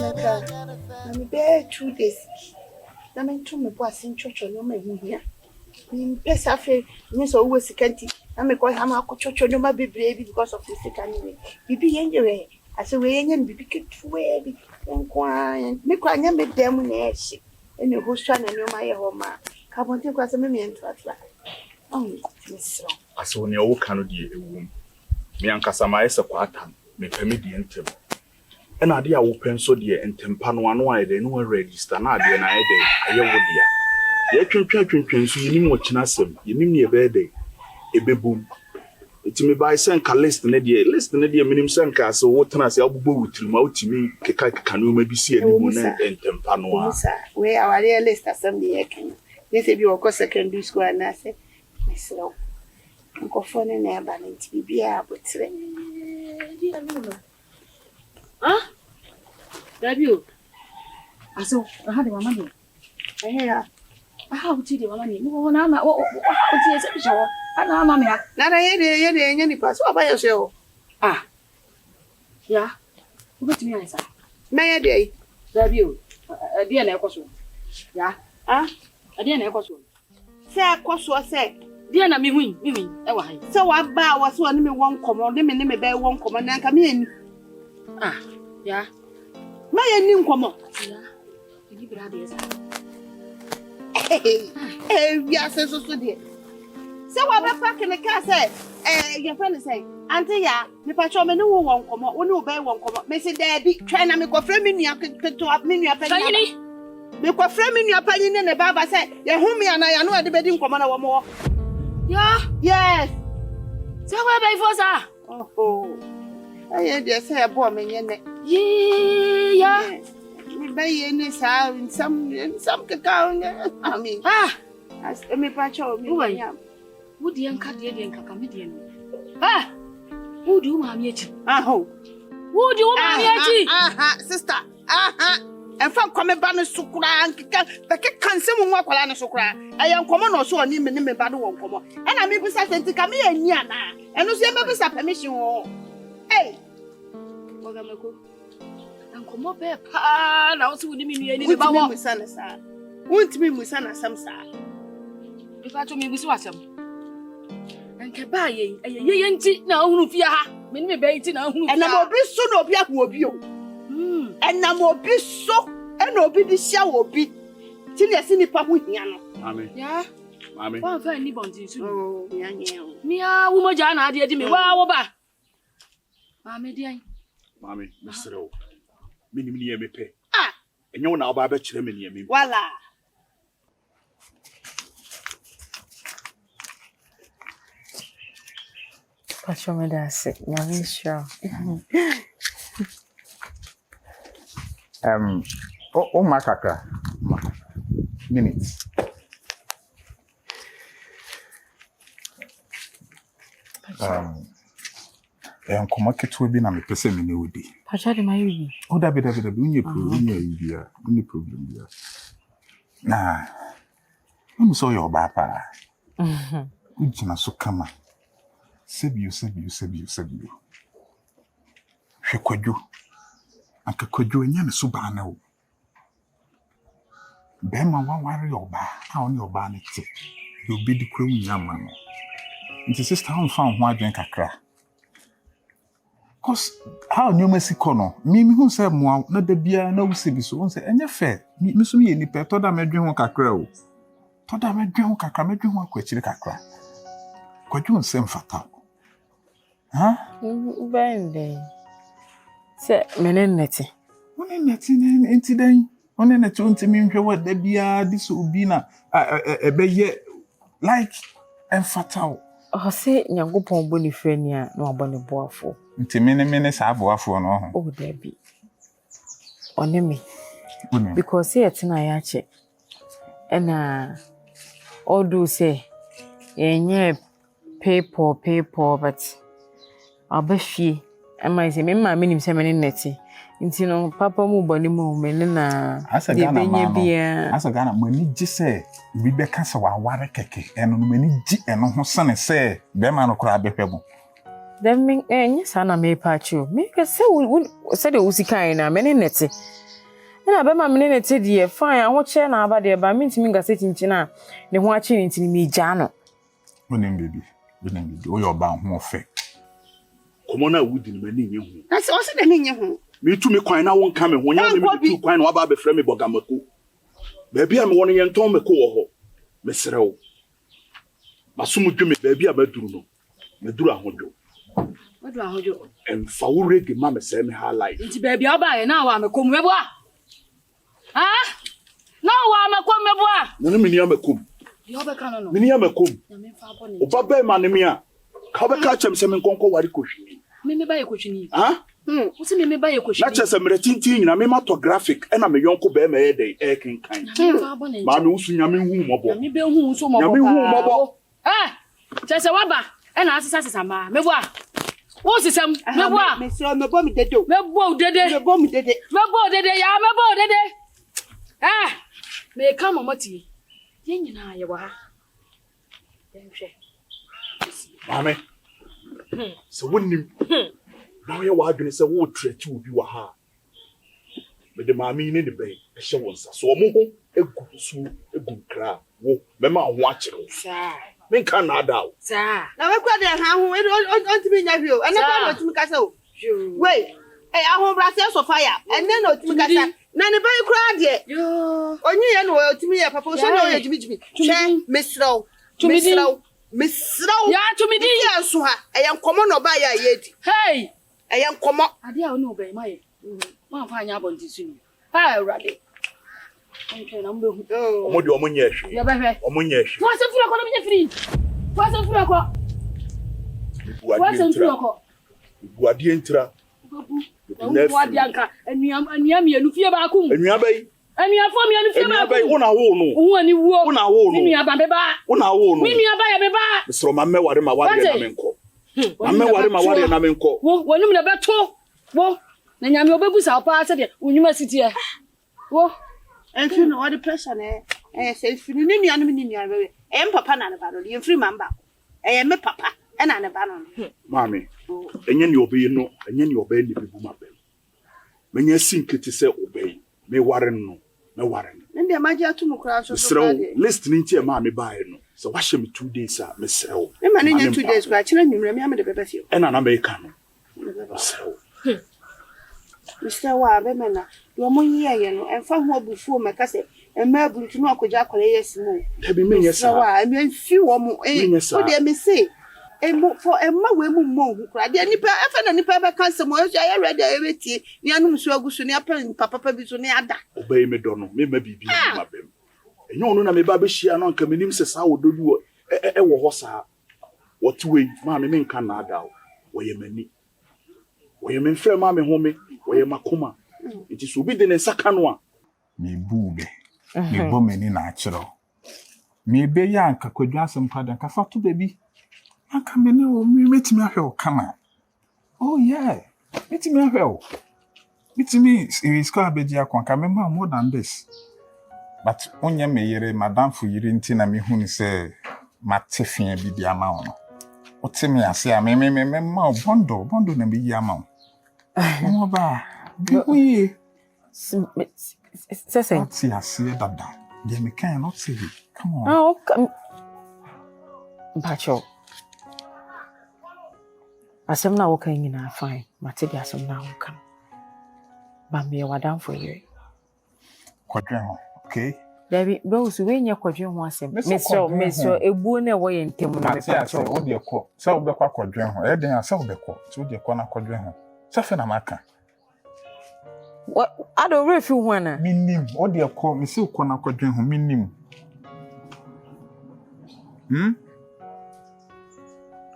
I'm there 2 days. I'm into my boss in church or no man here. In Pesafe, Miss always can't. I'm a boy, I'm a church or no my baby because of the second anyway. Bibi anyway. I say, we ain't be picked way and quiet. Make I never them when they're sick. And you who's trying to know my home. Come on, take us a million to a flat. Oh, Miss. I saw no cannot be a womb. Me and Casama is a quarter, me permit the intem. And I dear open so dear and tempano one wide and no register, not the night day, a young dear. Yet, you so you know what Chinasem, you mean me a bad day, a baboon. It's me by Sanka list in a dear, list in a dear minimum Sanka, so what can I say? I'll go to mouth to me, can you maybe see a woman and tempano? Where our real list as some dear can. This if you of course secondary school and I say, myself. Uncle phone and air balance be able to. Huh? Debut. I saw I had my money. I hear. How did you money? No, no, no. What is it? So, I know, mamma. Not I had any pass. What by yourself? Ah, yeah. What do you mean, sir? May I day? Debut. A dear Necosu. Yeah. Ah, a dear Necosu. Say, course was said. Dear, I mean, win. So I bow was one me one common, them and me bear one common and come in. Ah, yeah. May I knew come on? Yeah. You give it ideas. Yes, so dear. So I back in the car said, your friend say, Auntie, yeah, the patrolman who won't come up, won't obey won't come up. Mrs. Debbie, trying to make a friend in your to up me your penny. Make a friend in your penny in the Baba said, yeah, whom me and I know at the bedding come on more. Yeah, yes. So where by for, sir? Oh. I just say a boy, man. Yeah. We buy any sound in some cacao. I mean, as a me patrol, me. Would the uncle dear and cacamedian? Ah, who do mammy? Oh, would you mammy? Sister, and from coming banner sukra and can't say what I am sukra. I am common or so on him and me bad won't come on. And I may be certain to come here and yana. And no same members have permission. Hey, and come up here, pa, now so wouldn't mean any about what son, sir. Won't me with son, some sir. If I told me with what and can buy a yen now, who fear, many baiting now, and I will be soon of you. And I will be so, and will be the shall will be till you see the papa with Yano. Mammy, yeah, Mammy, one for any bonds. Oh, Mia, woman, Jana, dear Jimmy, wow, Mammy, dear. Mammy, Mr. O. Minimum me pay. Ah, and you know about them in me. Voila. Patrol, that's it. Yeah, sure. Oh, Macacra. Minutes. Come on, will be a person in the day. Patrol, my baby. Oh, that be any problem here. Nah, I'm so your papa. Ujina so come. Save you. She could you. Anka kojo enya ne so ba na o be ma wa ware oba a oni oba ne ti do bi di kura wunya ma no nti sister on fa ho adwen kakra cause how nyoma siko no mi hu se mo na da bia na wusi bi so on se enya fe mi so mi ye ni pe to da medwen ho kakra o to da medwen ho kakra medwen ho akwachiri kakra kojo nsem fata ha bende se menenneti enti dan onenneti onti mi nhwe wa da bia di so obi na ebeye like emfatao o se nyagopon boni freni a na obone boafo nti mene sa boafo no ho o da bi onemi because yet na ya che na all do say yenye paper but abafie am I say me ma minim se menenneti nti no papa mu boni mu mene na de benye bia asa Ghana mani gi se bi be ka se wa ware keke eno no mani gi eno ho sane se be ma no kura behwebo dem me enya sana me pa chu me ka se de usika na menenneti Na be ma me ne te de fine a ho che na aba de ba me ntimi ngase chinchina ne ho achi ne ntimi me gya no. Wonim baby. O your ban ho fe. Komo na wudi ni mani nye hu. Na se o se de me nye hu. Me tu me kwan na won ka me ho nya me tu kwan na aba be frɛ me bogamako. Baabi a me won ye nton me ko wo ho. Me serew. Masum dweme baabi a maduru no. Maduru ahodwo. Wadu ahodwo. Emfa wo regi ma me se me highlight. Nti baabi oba ye na wa me kom mebo a. Ah? Na wa me kom mebo a. Na me ni amakom. Yo be kan no. Me ni amakom. Na me fa bɔ ne. Oba ba ma ne me a. Ka be ka chem se me nkonko wari kohwi. Me ba ye kohwini. Ah? Wo se me ba ye kohwini. Na chese mere tintin nyina me matographic na me yonko be ma ye dey e kenkan. Ma me usu nyame hu mobo. Na me be hu so mobo. Nyame hu mobo. Chese waba e na asesa ma mebo a. Wo sisem mebo a. Me se o mebo mi dede o. Mebo dede. Mebo mi dede. Mebo dede ya mebo dede. Me ka momoti. Ye nyina ye wa ha. Ye hwe. Mame. So wonim. Na ye wa adwene se wo treti obi wa ha. Me de mame ni ne be e hye wonsa. So omo ho egu su egu kra wo me ma ho akere. Sa. Me kan na ada o. Sa. Na we kwa de ha ho on ti me nya hwe o. Ene kwa no ti me kasa o. Wait. Ahon brase so fire. Ene no ti me kasa. Na ne bai kura de. Yo. Onyi ye no o ti me ye papa so no ye jimi. Hwe mesraw. Mesraw. Ya tumidi. Ya so ha. Eye nkomo no ba ya ye di. Hey. Eye nkomo. Ade a no be mai. Ma fa anya abonti sunu. Ha urade. Onche na mbe hu. Omo de omo nya hwe. Ya be hwe. Omo nya hwe. Wa se fura ko no me free. Wa se fura ko. Wa se fura ko. Buade ntira. Wa dia nka anuam ye nu fie ba kum. Anua bai. Anua fo me anu fie ba kum. Una wo no. Wo ani wo. Una wo no. Mi aba be ba. Una wo no. Mi aba ya be ba. Misro mamme ware ma ware na menko. Mamme ware ma ware na menko. Wo wonum na beto. Wo na nyame obebusa pa se de onwuma sitie. Wo Enfi no the pressure na say fini ni nua no ni nua be. Papa na ne ba no. Ye free mamba. Me papa e na ne ba no. Mami. Enye ni obe no, enye ni obe ni bibu mabem. Menye sinkete se obe. Me ware no, me ware no. Nde maji atu mu kura so so. List ni ntie ma me bae no. So wahye me 2 days a me serew. Me ma ni 2 days kura kire nwumre me am de bebe fie. E na me ka no. Serew. Mr. Wa be mena. Do mo yiye no, emfa ho abufuo meka se emma burutu no akoja akore yesimo. Tabi me yesa. Wa me fi wo mo o de me say for emma we mu mo hu kura de nipa efa na nipa be kanse mo so ya ready e betie ni anum so agusu ni apan papa bi so ni ada obey me do no me ma bibi ma bem enye onu na me ba be hia no nka menim se sa wododu e wo ho sa what way ma me nka na ada wo ye mani wo ye me frɛ ma me home wo ye makoma it is obi de ne saka no a me buube me bomani na akero me be ya nka kwadwa asem kwada nka fa to baby aka me ne o me metimi ahwe o kama oh yeah metimi ahwe o metimi is call abeji akon ka me ma more than this but onya me yere madam fu yiri nti na me hunu se matefia bibi ama ono o temi ase a me ma bondo na me yi ama o mo ba bi kuyi Sesen. See, I see that. They me cannot see it. Come on. Oh, come. Mpacho. Asem na woka nyina fine. Mate di asem na woka. Ba me wadam for you. Kwadwen ho, okay? Dabi, bro, so we nya kwadwen ho asem. Meso ebuo na wo ye ntem na mpacho. Wo de ko. Sa wo be kwa kwadwen ho. E den asa wo be ko. So wo de ko na kwadwen ho. Sa fe na maka. What? I don't really feel one. Minim, o de ko, me se ko na kwadwen ho minim.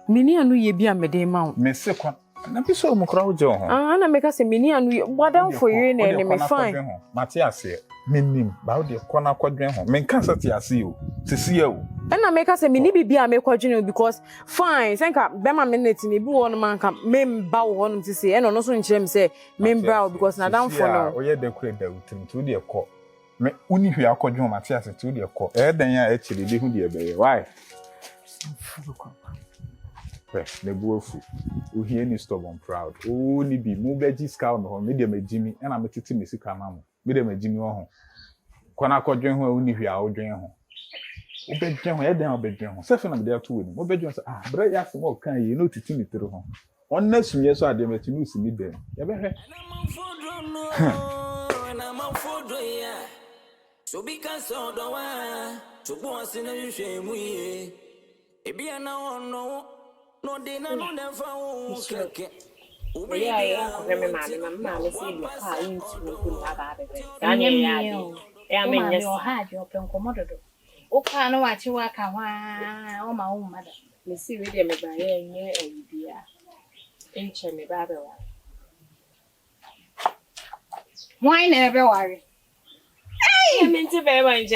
Mini anu ye bia me de ma. Me se ko na bi so mu kra wo je ho. Ah, na me ka se mini anu wadam for you na me fine. Matiase, minim, ba o de ko na kwadwen ho. Me nka sati ase o. Sisi ya o. Na me ka se mini bibia me kwadwen because fine, senka be ma me net ni bi wo no man ka memba wo no tise e no so nkyerem se membra because na dam for no. O ye de kure da utim tu de ko. Me uni hwe akwadwen Matiase tu de ko. E dan ya e chiri bi hu de be why? Hwe, ne buofu. Uhie ni stubborn proud. Oh ni bi mo beji ska no ho me de magimi e na metete mesika na mo. Me de magimi wo ho. Kwana kodwen ho a uni hwe a odwen ho. Obedwen ho, e den obedwen ho. Se fe na me de ato we ni. Obedwen so bre ya se mo kan yi no titi ni tiri ho. Onna sunye so ade meti no si mi den. Ye be hwe. So because so do wa to go as in a shame we e be na no de na no dem fa wo keke Yeah, remember mama see the car into the baba bebe. Daniel ya me yes ha jo pe nkomodo do. O ka no wa chi wa ka hwa o ma wo mada. Me see we dey me ba ye nye bia. Enche me ba be wa. Why never worry? Hey, me ti be man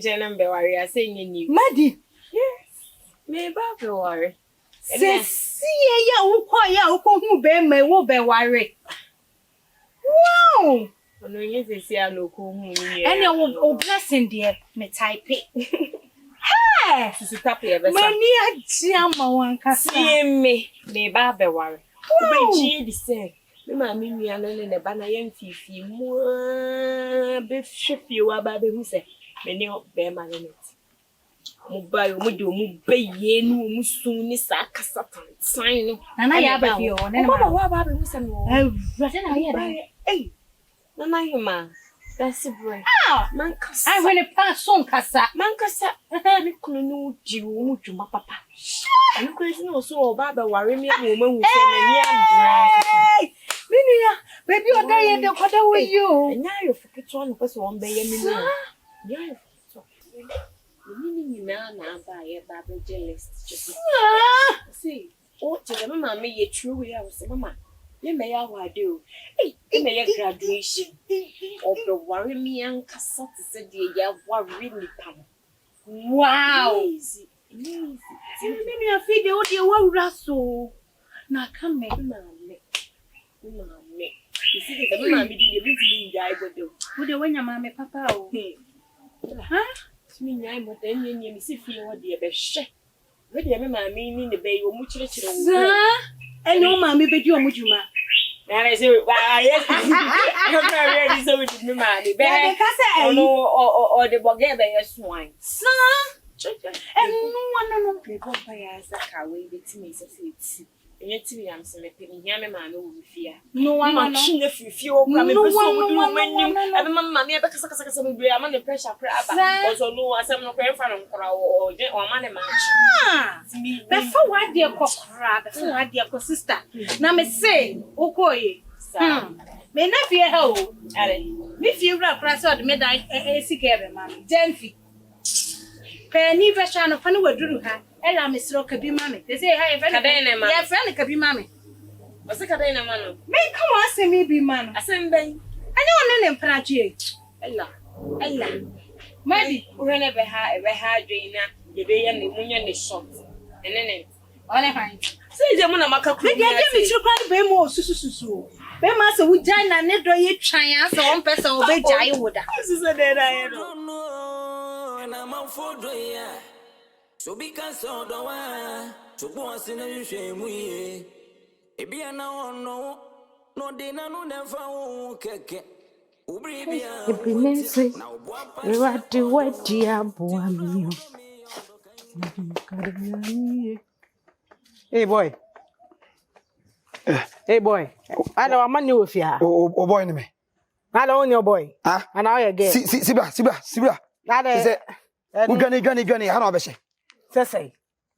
jena be worry. I say nye Maddie. Yes. Me ba be worry. See ya uko hu be me wo be worry. Wow. No yin se see aloko hu ni. And o blessing there me type it. Hey, Sisi tap ye be sa. mani ajiama wankasa. See me ba be worry. Ube ji di se. Me ma mi nua no ne ba na ye mfifi mu be hwefi wa ba be hu se. Me ne be ma ne net. Mo ba yo mo de mo be ye nu mo sun ni sa kasa tan no. Nana ya ba fi o ne ma wa ba be hu se no. Rade na ye da. Eh. Nana hima. That's it boy. Man kasa. I when pa son kasa. Man kasa. Me kunu no di wo mu dwuma papa. Anu kwesi no so o ba worry me wo ma hu se na ni adra. Minia, baby o da ye de koda with you. Nya yo fiketo no kwesi won be ye me ni. Nya yo fiketo. Ni na ba ye ba be jealous just. See, o je mama me ye true we I was mama. You may have what do. Hey, you may graduation. Of the worry me and Cassette said, you worry me. Wow. Easy. See, maybe I feel the old dear one rasso. Now come make mammy. You see, the mammy did everything I would do. Who the when your mammy papa? Huh? To me, I'm what any name is if you want the best. Ready, mammy in the bay or much richer. I know mammy, but you are Mujuma. And I say, yes, I'm very ready so with me, Maddie. Or the bogey swine. Sir, and no one go by us that car way with me, says it. And yet, I'm selecting Yammy man over fear. No one, if you feel no one, and mamma, because I'm under pressure crab. Also, no, as I'm not very fun or money match. Before what dear cock crab, before what dear sister. Now, me say, Okoye, may not be a hoe. If you rap, I saw the midnight a sick mammy, Gyamfi. Penny version of funny word, and I'm Miss Rock be mammy. They say, hi, friend, could be mammy. What's the Cadena man? May come on, say me be man. I send Bay. I know name Prachi. Ella. Maddie, who never had Jane, the day and the moon and the shot. And then it. All I find. Say, Jamuna Maca, They gave me to cry be more susu. Be master would join and never ye try answer one person obey Jai wood. This is a dead I don't know, and I'm out for doya. So because so do I to go as in a shame we. E be no de na no dem fa wo keke. Ebinense, ewadi wadi abuami. Hey boy. Hey boy. I don't want money with you. Oh boy ni me. I don't want your boy. Ah. And now you get. Sibra. That is. Gani ha na obese. Sesay.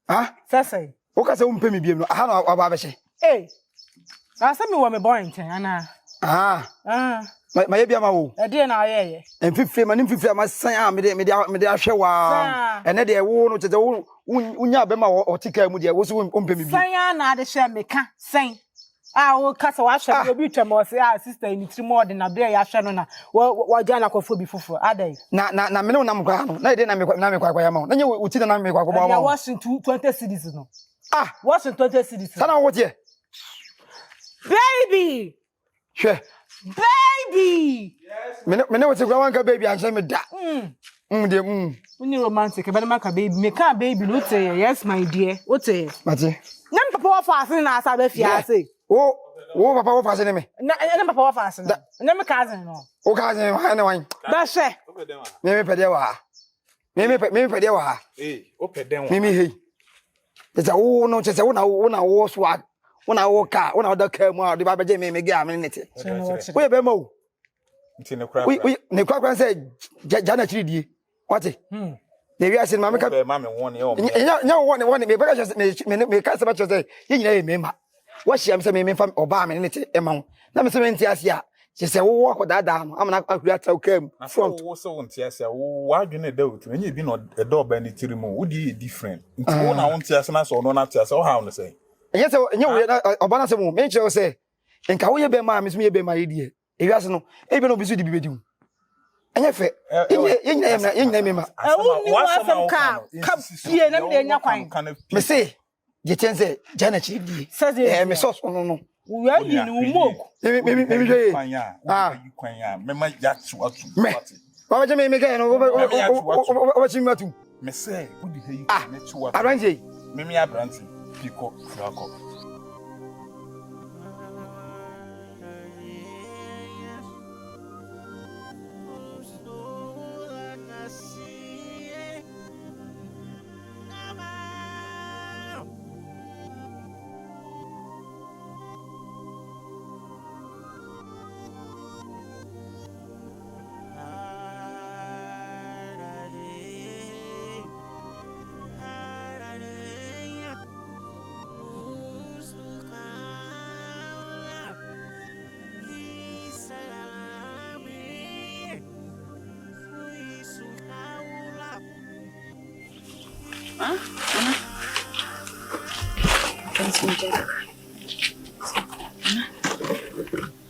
Ah? Sesay. O ka se umpe mi biem no ha na aba obese. Hey. I said me want me boy nten ana. Ah. Ma ye bia ma wo. E dey na ye. Emfife ma nimfife ma san a me de ahwe wa. Ene de wo no tete wo unya be ma o tika mu de wo so umpe mi biem. San na de hwe me ka san. Ah, wo kasa wa hwe obi twem o se ah sister ni tiri mo de na be ya hwe no na wo jana kwafo bi foforo adai. Na me no na mkwa no. Na de na me kwa ya ma. Na nye wo ti na me kwa ba ma. Ya was 20 cities no. Ah, was 20 cities. Sana wo tie. Baby. Hwe. Baby. Yes. Me ne wo ti kwa wanka baby anse me da. Uni romantic, but maka baby. Me ka baby no te yes my dear. What say? Mate. Nem papa fasten na asabe fiase. Wo papa wo fasten me. Na papa wo fasten. Na me cousin no. O cousin wa na wan. Ba hwe. Me pede wa. Me pede wa. O pede wa. Me hey. Tesa wo no tesa wo na wo swag. Wo na wo ka, wo na da ka mu a de ba beje me ga me nete. Wo ye be ma o. Nti ne kura. We ne kura say jana chiri die. What? The we are saying mama ka be ma me won e o. Nya won me be ka me ka se ba say ye nyina ye me ma. Wo hia me say me fa oba me nete e ma ho. Na me say me nti ase a se wo akoda da no amana akura tra kam front wo so nti ase wo adwene da wutu enye bi no e do ba ni tiri mu wo di different nti wo na wo nti ase na so no na ti ase wo ha no say enye se enye wo oba na se mu me nche say enka wo ye be ma me so ye be ma ye die e wiase no e bi no bi so di bi bedi mu enye fe ye nyina me ma wo ni wasam ka pie na me nya kwan me say je tense jana chi die me so so no we are in umoku me kwanya me ma ya tu atu wa je me ga no wa chi matu me say wo di hayi me tu atu arrange me abranti piko flako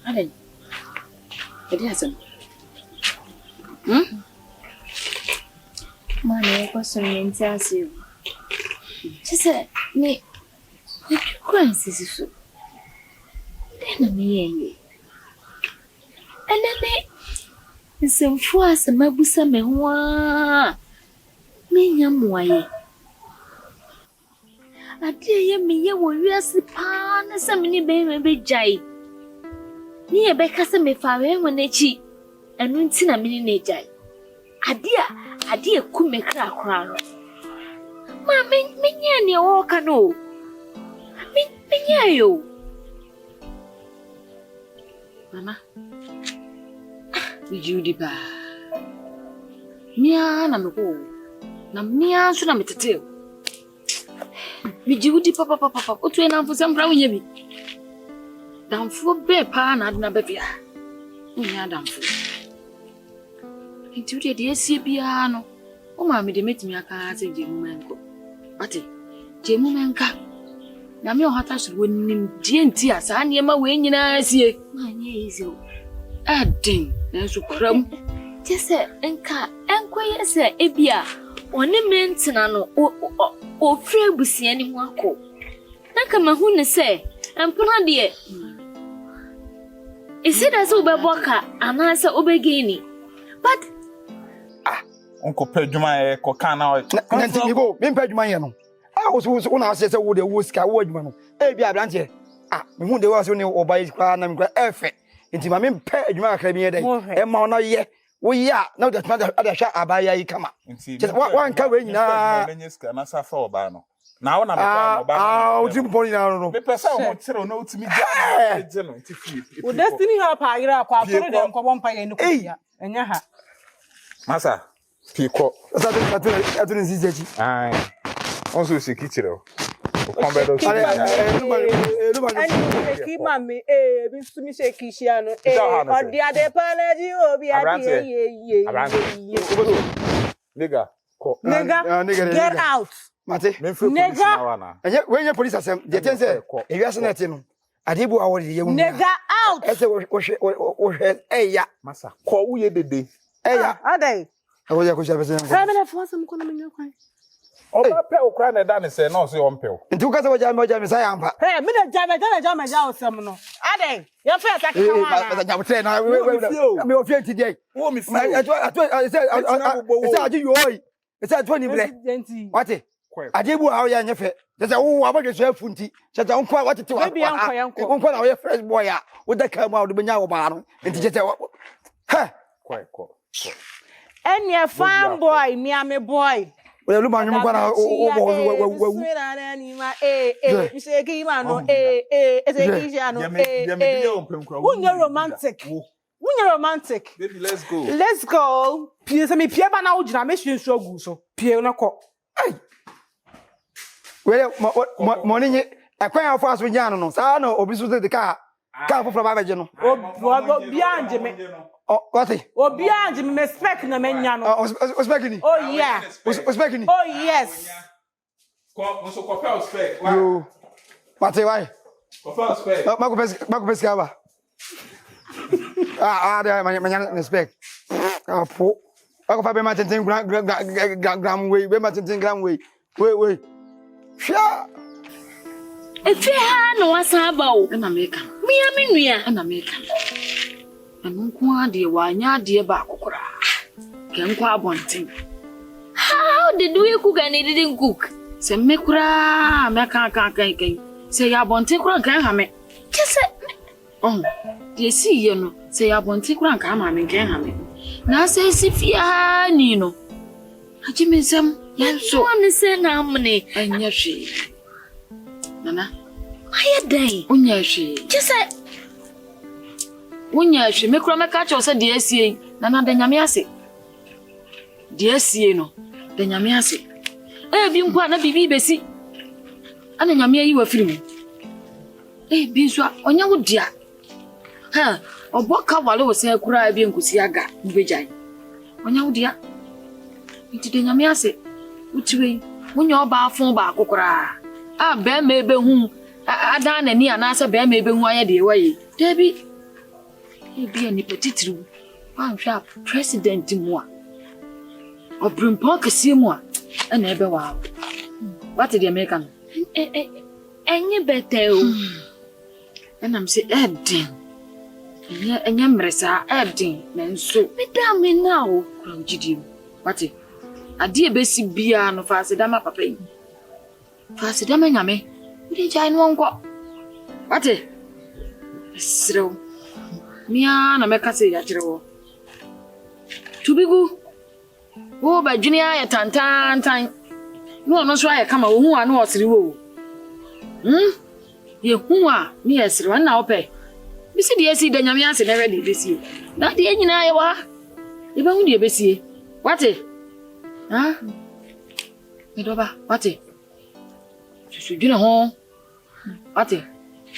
Ada. Jadi asam. Mana aku senang sih. Jadi ni kurang sih su. Dah ni. Anak ni semua sama busa mewah. Menyamuai. Adia ye me ye wo wiase pa na se me ni be jai. Ni e be ka se me fa we won echi. Enu nti na me ni na jai. Adia ku me kra kra no. Ma me nya ni o ka no. Me nya yo. Mama. Judi ba. Mia na me ko. Na mia so na me tete. Mi Judi papa otu e na mfo sembra wonya bi damfo be pa na adna be bia wonya damfo Judi de esie bia no o ma me de metimi aka se jemu menko ate jemu menka na me o hata so wonim die nti asa ne ma we nyina asie ma nye ezo adin na so kram tese enka enkoye se ebia one mentina no o free busia ni mu akọ na kama hu ne se empona de isi da so beboka anasa obegeni but onko pedwuma e ko kan na nanti nibo me pedwuma ye no wo na ase se wo de wo sika wo adwuma no e bia branche me hu de wo ase ne obai kwa na me kwa efe nti ma me pedwuma akra bi ye dai e ma ona ye wo ya na de tma da sha abaya yi kama wa nka we nyina lenye ska na safa oba no na wo na me kwa oba o ti pori na no me pesa o tire no utimi ja je no ti fi o destiny ha pa ira kwa toro de nko mpa ye ni ko ya enya ha masa piko atu ni zijeji ai onso si kitire o kombedo si ki mami bi sumi se kishia no odi ade panaji obi ade ye nigga get out mate nigga when you police asem the thing say e wiase na ti no ade bu awori ye wu nigga out ese wo eya masa ko uye dede eya ade awo ya ko sha pese nko na fo ko na menyo kwan oba pe okra na da ne se no so on pe nti uka se waja me say ampa me na jama osem no ade ya fa ta ka wa na jam na me ofie nti dey wo mi fi ese aju yo ese atu ni bre what Adebu how ya nyefe. Just a wo abode so afunti. Just a nkwa watete wa. Nkwa na we fresh boy a. Wo da ka ma wo benya wo ba no. Enti just ha. Kwa. Any farm boy, me am a boy. Well, look man, you gonna romantic. Baby, let's go. Let's go. Pie se me pie ba na ujina me hwe so gu so. Pie na ko. Well, morning akwan afọ aso nya no. Sa no obi so de ka foforo ba beje no. Obi anje me. Oh, what? Obi anje me spec na menya no. Oh, spec ni. Oh yeah. Spec ni. Oh yes. Ko so ko pel spec. What why? Ko pel spec. Mako pes ka ba. There manya spec. Po. Mako fa be ma tenten gram way, be ma tenten gram way. Wait. Sha. Efi ha no wasaba o na meka. Mia menua na meka. Anu ko ade wa anya ade ba kokora. Ke nko abonten. How did we cook and it didn't cook? Se mekura meka kan. Se ya abonten kura kan ha me. Kese. De si ye no. Se ya abonten kura kan ma me kan ha me. Na se si fia ni no. Haji mensam yanso. Wani se na amne. Anya hwe. Nana. Why day? Unya hwe. Kese. Unya hwe mekura meka cha ose de asie. Nana de nyame ase. De asie no. De nyame ase. Bi nkwa na bibi besi. Ana nyame yi wa firi mu. Bi nso onya wo dia. Ha, oboka wale wo se kura bi nkusi aga mbejai. Onya wo dia. Nti de nyame ase. Utiwe. Wonya oba afon ba akokora. Be ma ebe hu. Ada na ni anasa be ma ebe hu anya de waye. Debi. Bi ani petitru. Wanhwa president mu a. Obrimpo kase mu a. Ana ebe wa. What did you make an? Any better. And I'm saying, Edding. And your meresa, Edding, and so, Madame, me now, from Gideon. What it? A dear Bessie Bia no Fasidama papa. Fasidama yame. Did I won't go? What it? So, Mia, no make us say that you to be good. Oh, by Junior at time. No try a come who I know what's the woe. You who are near one now pay. Missy dear see the Yamias and already this year. Not the engine I were. If only a Bessie. What it? Huh? What it? Should you know home? What it?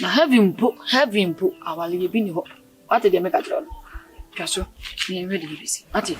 Now have him put our living. What did they make a job? Castle, near ready, Bessie. What it?